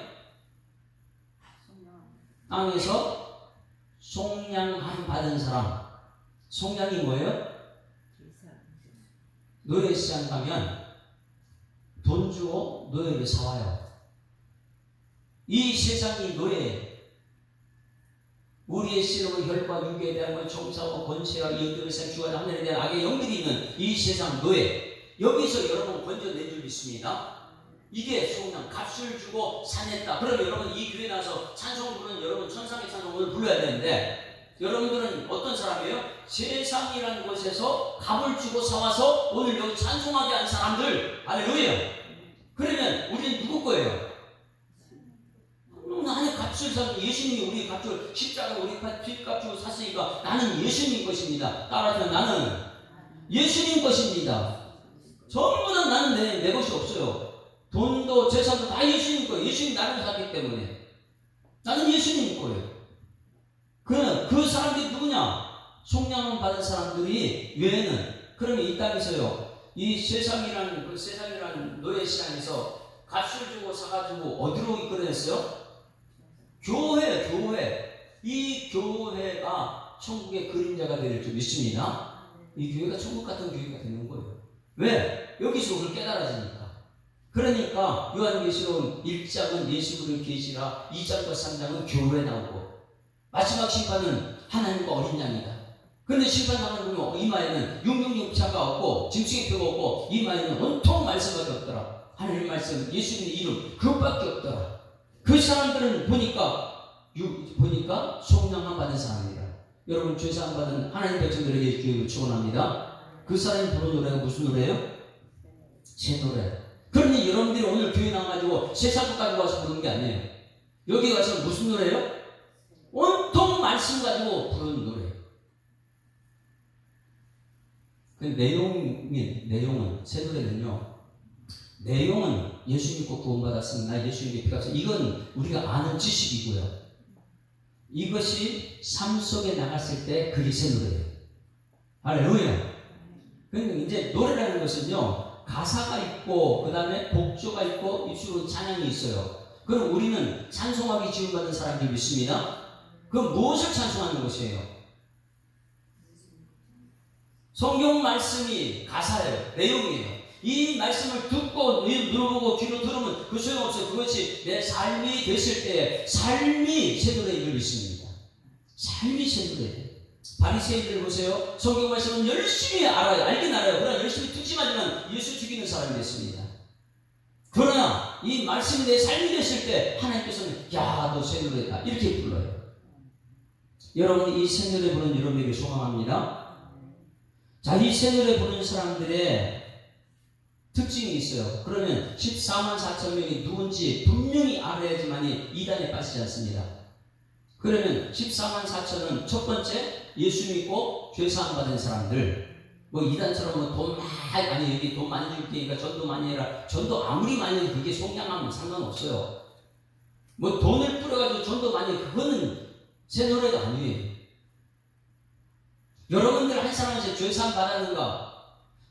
땅에서 속량함 받은 사람. 속량이 뭐예요? 노예 시장 가면 돈 주고 노예를 사와요. 이 세상이 노예. 우리의 씨름은 혈과 육에 대한 건 총사와 권세와 이웃들의 생주와 하늘에 대한 악의 영들이 있는 이 세상 노예. 여기서 여러분 건져낸 줄 믿습니다. 이게 속량 값을 주고 사냈다. 그러면 여러분 이 교회 나서 찬송 부르는 여러분 천상의 찬송을 불러야 되는데 여러분들은 어떤 사람이에요? 세상이라는 곳에서 값을 주고 사와서 오늘 여기 찬송하게 한 사람들. 할렐루야. 그러면 우리는 누구 거예요? 나는 값을 산 예수님이 우리 값을 십자가 우리 빚값 주고 샀으니까 나는 예수님 것입니다. 따라서 나는 예수님 것입니다. 전부 다 나는 내 것이 없어요. 돈도 재산도 다 예수님 거예요. 예수님 나를 샀기 때문에 나는 예수님 거예요. 그 사람들이 누구냐? 속량을 받은 사람들이 외에는 그러면 이 땅에서요. 이 세상이라는 그 세상이라는 노예 시장에서 값을 주고 사가지고 어디로 이끌어냈어요? 교회. 이 교회가 천국의 그림자가 될 줄 믿습니다. 이 교회가 천국 같은 교회가 되는 거예요. 왜? 여기서 그걸 깨달아지니까. 그러니까 요한계시록 1장은 예수 그리스도 계시라 2장과 3장은 교회 나오고 마지막 심판은 하나님과 어린 양이다. 그런데 심판당하는 분은 이마에는 666차가 없고 짐승의 표가 없고 이마에는 온통 말씀밖에 없더라. 하나님 말씀 예수님의 이름 그것밖에 없더라. 그 사람들은 보니까 속량함 받은 사람이다. 여러분 죄사함 받은 하나님 백성들에게 주님을 축원합니다. 그 사람이 부르는 노래가 무슨 노래예요? 새 노래. 그런데 여러분들이 오늘 교회 나와가지고 세상국 가지고 와서 부르는 게 아니에요. 여기 가서 무슨 노래예요? 온통 말씀 가지고 부르는 노래. 그 내용은 새 노래는요. 내용은 예수 믿고 구원받았으면 나 예수님께 피값을 이건 우리가 아는 지식이고요. 이것이 삶 속에 나갔을 때 그게 새 노래예요. 할렐루야. 그러니까 이제 노래라는 것은요. 가사가 있고 그 다음에 곡조가 있고 입술로 찬양이 있어요. 그럼 우리는 찬송하기 지음받은 사람들이 믿습니다. 그럼 무엇을 찬송하는 것이에요? 성경 말씀이 가사예요. 내용이에요. 이 말씀을 듣고 들어보고 귀로 들으면 그 소용없어요. 그것이 내 삶이 됐을 때 삶이 새 노래인 줄 믿습니다. 삶이 새 노래. 바리새인들 보세요. 성경 말씀은 열심히 알아요. 알긴 알아요. 그러나 열심히 듣지만 예수 죽이는 사람이 됐습니다. 그러나 이 말씀이 내 삶이 됐을 때 하나님께서는 야, 너 새 노래다 이렇게 불러요. 여러분, 이 새 노래 부르는 여러분에게 소망합니다. 자, 이 새 노래 부르는 사람들의 특징이 있어요. 그러면 14만 4천 명이 누군지 분명히 알아야지만이 이단에 빠지지 않습니다. 그러면 14만 4천은 첫 번째 예수 믿고 죄사함 받은 사람들. 뭐 이단처럼 돈 많이, 아니 여기 돈 많이 줄 테니까 전도 많이 해라. 전도 아무리 많이 해도 그게 속량하면 상관없어요. 뭐 돈을 뿌려가지고 전도 많이 해, 그거는 새 노래가 아니에요. 여러분들 한 사람에서 죄사함 받았는가?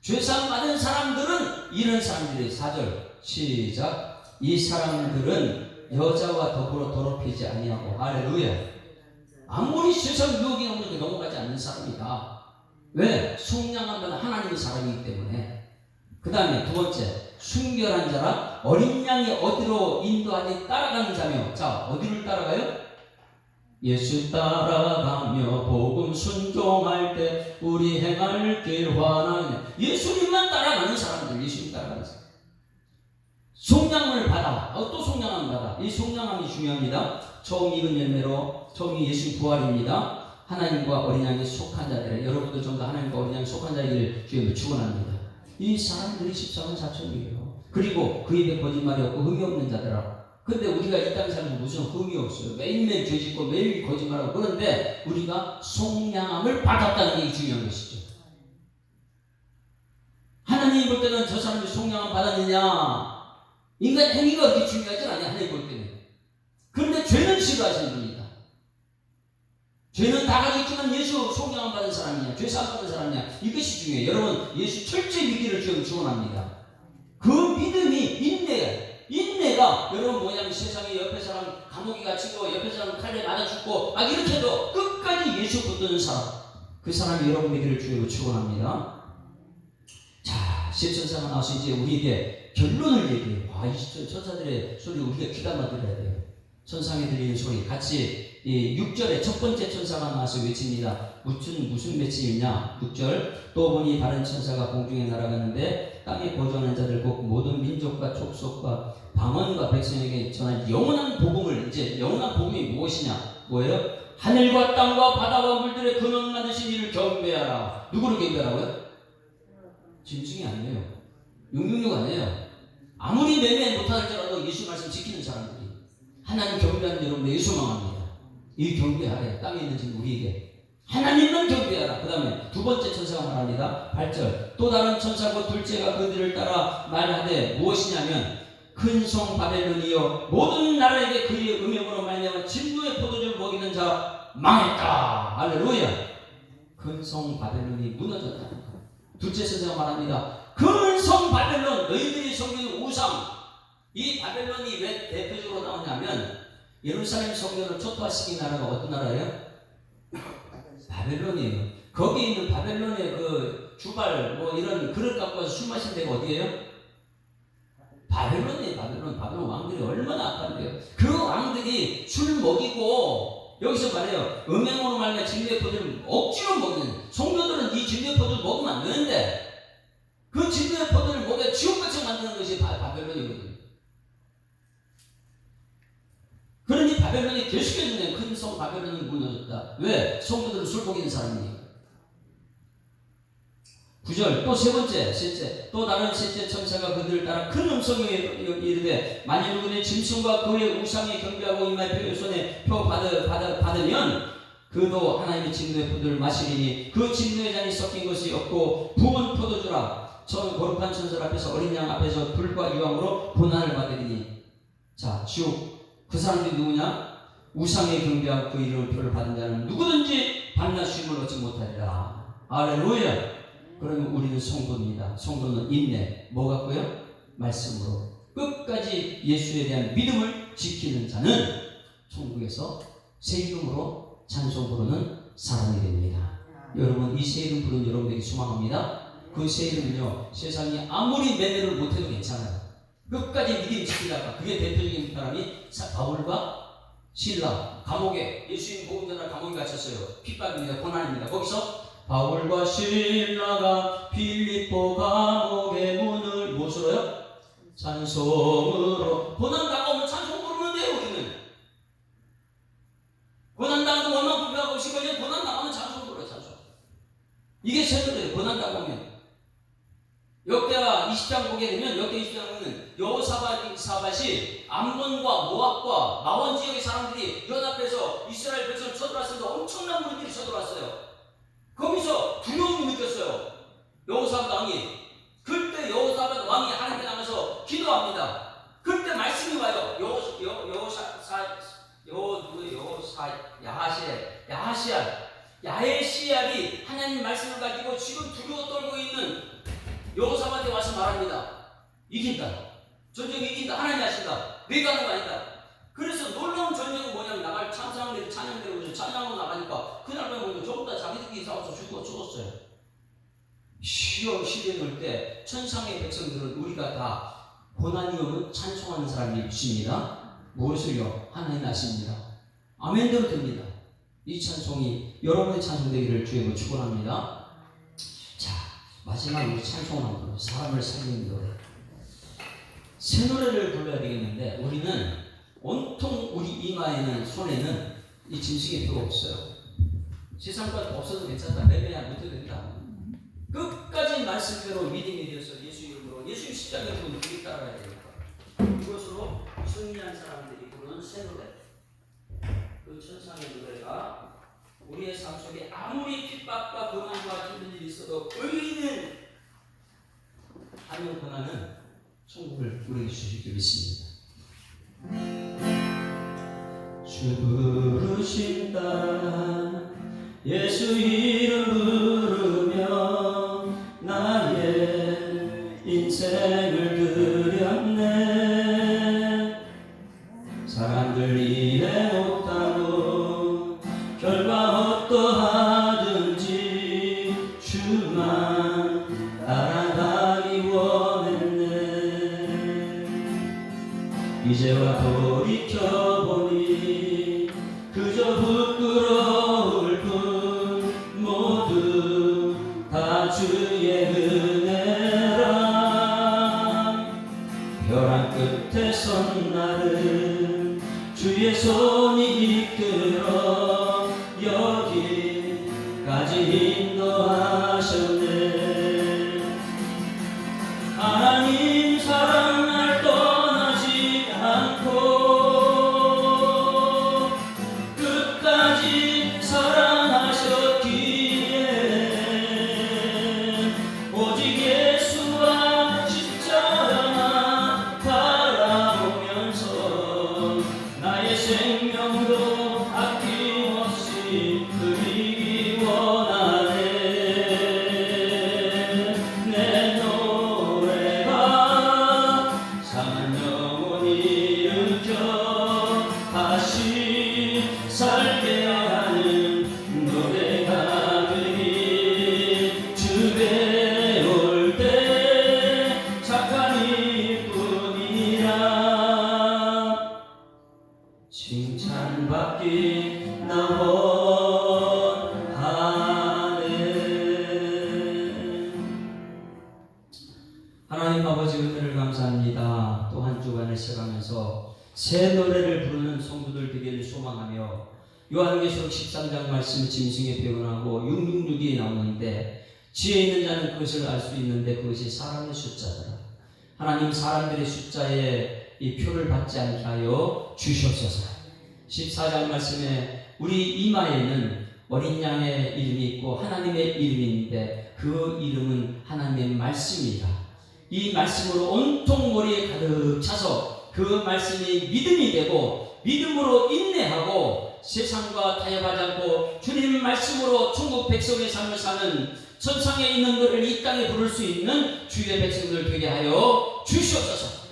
죄사함 받은 사람들은 이런 사람들이 4절 시작. 이 사람들은 여자와 더불어 더럽히지 아니하고 할렐루야. 아무리 세상 유혹이 오면 넘어가지 않는 사람이다. 왜? 속량한 건 하나님의 사람이기 때문에. 그 다음에 두 번째, 순결한 자라 어린 양이 어디로 인도하니 따라가는 자며. 자, 어디를 따라가요? 예수 따라가며 복음 순종할 때 우리 행할 길 환하네. 예수님만 따라가는 사람들, 예수님 따라가는 사람. 속량을 받아. 또 속량함 받아. 이 속량함이 중요합니다. 처음 익은 열매로, 처음이 예수님 부활입니다. 하나님과 어린 양에 속한 자들, 여러분도 좀 더 하나님과 어린 양에 속한 자이기를 주님을 축원합니다. 이 사람들이 14만 4천이에요. 그리고 그 입에 거짓말이 없고 흠이 없는 자들아. 근데 우리가 이 땅 살면 무슨 흠이 없어요. 매일매일 죄 짓고 매일 거짓말하고. 그런데 우리가 속량함을 받았다는 게 중요한 것이죠. 하나님이 볼 때는 저 사람이 속량함 받았느냐, 인간 행위가 그렇게 중요하지 않아요. 하나님 볼 때는. 그런데 죄는 싫어하시는 분이다. 죄는 다 가지고 있지만 예수 속량함 받은 사람이냐, 죄사함 받은 사람이냐, 이것이 중요해요. 여러분, 예수 철저히 믿기를 지금 축원합니다. 그 믿음이 인내가 여러분 뭐냐면 세상에 옆에 사람 감옥에 갇히고 옆에 사람 칼에 맞아 죽고 막 이렇게 해도 끝까지 예수 붙드는 사람, 그 사람이 여러분 믿기를 주님으로 축원합니다. 자, 십천사가 나와서 이제 우리에게 결론을 얘기해요. 와, 이 천사들의 소리 우리가 귀담아 들어야 돼요. 천상에 들리는 소리 같이 이 6절에 첫 번째 천사가 나와서 외칩니다. 무슨 외침이냐? 6절. 또 보니 다른 천사가 공중에 날아가는데 땅에 거주하는 자들 곧 모든 민족과 족속과 방언과 백성에게 전할 영원한 복음을, 이제 영원한 복음이 무엇이냐? 뭐예요? 하늘과 땅과 바다와 물들의 근원 만드신 이를 경배하라. 누구를 경배하라고요? 짐승이 아니에요. 666 아니에요. 아무리 매매 못할지라도 예수 말씀 지키는 사람들이 하나님 경배하는 여러분에게 소망합니다. 이 경배하래. 땅에 있는 지금 우리에게 하나님만 경배하라. 그 다음에 두 번째 천사가 말합니다. 8절. 또 다른 천사고 둘째가 그들을 따라 말하되 무엇이냐면 큰 성 바벨론이여 모든 나라에게 그의 음행으로 말미암아 진노의 포도주를 먹이는 자 망했다. 할렐루야. 큰 성 바벨론이 무너졌다. 둘째 천사가 말합니다. 큰 성 바벨론, 너희들이 섬기는 우상. 이 바벨론이 왜 대표적으로 나오냐면 예루살렘 성전을 초토화시킨 나라가 어떤 나라예요? 바벨론이에요. 거기 있는 바벨론의 그 주발 뭐 이런 그릇 갖고 와서 술 마신 데가 어디예요? 바벨론이에요. 바벨론 왕들이 얼마나 악한데요. 그 왕들이 술 먹이고 여기서 말해요. 음행으로 말하면 진리의 포도를 억지로 먹는, 성도들은 이 진리의 포도를 먹으면 안 되는데 그 진리의 포도를 먹여 지옥같이 만드는 것이 바벨론이거든요. 그러니 바벨론이 계속해주는 큰 성 바벨론이 무너졌다. 왜? 성도들은 술 먹이는 사람이니까. 9절. 또 세 번째, 셋째. 또 다른 셋째 천사가 그들을 따라 큰 음성이 이르되 만일 누구는 짐승과 그의 우상에 경배하고 이마에 표 손에 표 받으면 그도 하나님의 진노의 포도를 마시리니 그 진노의 잔이 섞인 것이 없고 부은 포도주라. 저 거룩한 천사 앞에서 어린 양 앞에서 불과 유황으로 고난을 받으리니. 자, 지옥. 그 사람들이 누구냐? 우상에 경배하고 그 이름을 표를 받은 자는 누구든지 밤낮 쉼을 얻지 못하리라. 할렐루야. 그러면 우리는 성도입니다. 성도는 인내, 뭐 갖고요? 말씀으로 끝까지 예수에 대한 믿음을 지키는 자는 천국에서 새 이름으로 찬송 부르는 사람이 됩니다. 여러분, 이 새 이름 부르는 여러분에게 소망합니다. 그 새 이름은요, 세상이 아무리 매매를 못해도 괜찮아요. 끝까지 믿음 지키다가, 그게 대표적인 사람이 바울과 실라, 감옥에, 예수님 복음 전하러 감옥에 갇혔어요. 핍박입니다. 고난입니다. 거기서 바울과 실라가 빌립보 감옥의 문을 무엇으로요? 찬송으로. 고난 다가오면 찬송 부르는데요, 우리는. 고난 당하고 원망 불평하고 오시거든요. 고난 당하면 찬송 불러요, 찬송. 이게 새로워요. 고난 당하면. 역대하 20장 보게 되면, 역대 20장은 여호사밧이 암몬과 모압과 마원 지역의 사람들이 연합해서 이스라엘 백성을 쳐들어왔습니다. 엄청난 무리들이 쳐들어왔어요. 거기서 두려움을 느꼈어요. 여호사밧 왕이. 그때 여호사밧 왕이 하나님께 나가서 기도합니다. 그때 말씀이 와요. 야헤시알이 하나님 말씀을 가지고 지금 두려워 떨고 있는 여호사밧한테 와서 말합니다. 이긴다. 전쟁이 이긴다. 하나님이 하신다. 내가 하는 거 아니다. 그래서 놀라운 전쟁은 뭐냐면, 나갈 찬양대로 찬양하고 나가니까 그날 보면 전부 다 자기들끼리 싸워서 죽었어요. 시련을 넣을 때 천상의 백성들은 우리가 다 고난이 오면 찬송하는 사람이 있습니다. 무엇을요? 하나님 아십니다. 아멘대로 됩니다. 이 찬송이 여러분의 찬송되기를 주의 축원합니다. 자, 마지막으로 찬송을 한번 불러요. 사람을 살리는 노래. 새 노래를 불러야 되겠는데, 우리는 온통 우리 이마에는, 손에는 이 짐승이 필요 없어요. 세상과 없어도 괜찮다. 매매야 못해도 된다. 끝까지 말씀대로 믿음이 되어서 예수 이름으로, 예수 십자가의 이름으로 우리 따라가야 되니까. 이것으로 승리한 사람들이 부르는 새 노래. 그 천상의 노래가 우리의 삶 속에 아무리 핍박과 고난과 힘든 일이 있어도 의인은 하는 고난은 천국을 우리에게 주실 줄 믿습니다. 주 부르신다. 예수 이름 부르며 나의 인생을 드렸네. 사람들 이해 못하고 결과 어떠하든지 주만 따라가기 원했네. 이제와 돌이켜보니 그저 부끄러울 뿐 모두 다 주의 은혜라. 벼랑 끝에 선 나를 주의 손이 이끌어 여기까지 인도하셨네. 하나님 사랑 날 떠나지 않고 끝까지 사랑하셨기에 오직 예수와 십자가만 바라보면서 나의 생명도 아낌없이 드리기 원하네. 내 노래가 상한 영혼 일으켜 다시 살게 하는 노래가 되니 주에 올 때 착한 이뿐이라. 칭찬받기 나 원하네. 하나님 아버지, 은혜를 감사합니다. 또 한 주간을 시작하면서 새 노래를 부르는 성도들 되기를 소망하며, 요한계시록 13장 말씀 짐승의 표현하고 666이 나오는데, 지혜 있는 자는 그것을 알 수 있는데 그것이 사람의 숫자더라. 하나님, 사람들의 숫자에 이 표를 받지 않게 하여 주시옵소서. 14장 말씀에 우리 이마에는 어린 양의 이름이 있고 하나님의 이름인데 그 이름은 하나님의 말씀이다. 이 말씀으로 온통 머리에 가득 차서 그 말씀이 믿음이 되고 믿음으로 인내하고 세상과 타협하지 않고 주님 말씀으로 천국 백성의 삶을 사는 천상에 있는 것을 이 땅에 부를 수 있는 주의 백성들 되게 하여 주시옵소서.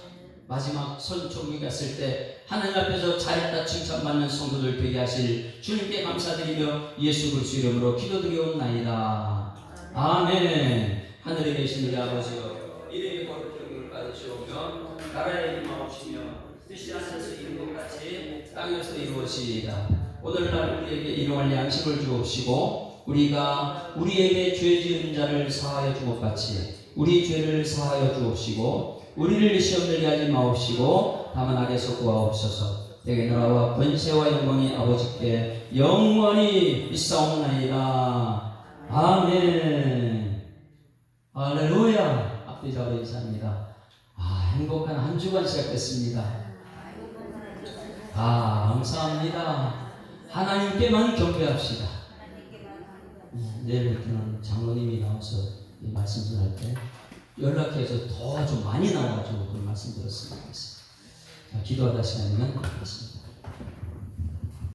마지막 선총이 갔을 때 하나님 앞에서 잘했다 칭찬받는 성도들 되게 하실 주님께 감사드리며 예수 그리스도 이름으로 기도드리옵나이다. 아멘. 하늘에 계신 우리 아버지여, 이름이 거룩히 여김을 받으시오며 나라의 임하옵시며 뜻이 하늘에서 이룬 것 같이 땅에서 이루어지이다. 오늘날 우리에게 일용할 양식을 주옵시고 우리가 우리에게 죄 지은 자를 사하여 준 것 같이 우리 죄를 사하여 주옵시고 우리를 시험 들게 하지 마옵시고 다만 악에서 구하옵소서. 내게 나라와 권세와 영광이 아버지께 영원히 있사옵나이다. 아멘. 할렐루야. 앞뒤 잡아 인사합니다. 행복한 한 주간 시작됐습니다. 감사합니다. 하나님께만 경배합시다. 내일부터는 장로님이 나와서 이 말씀 전할 때 연락해서 더 좀 많이 나와가지고 그 말씀 들었으면 좋겠어요. 기도하다 시간이면 하겠습니다.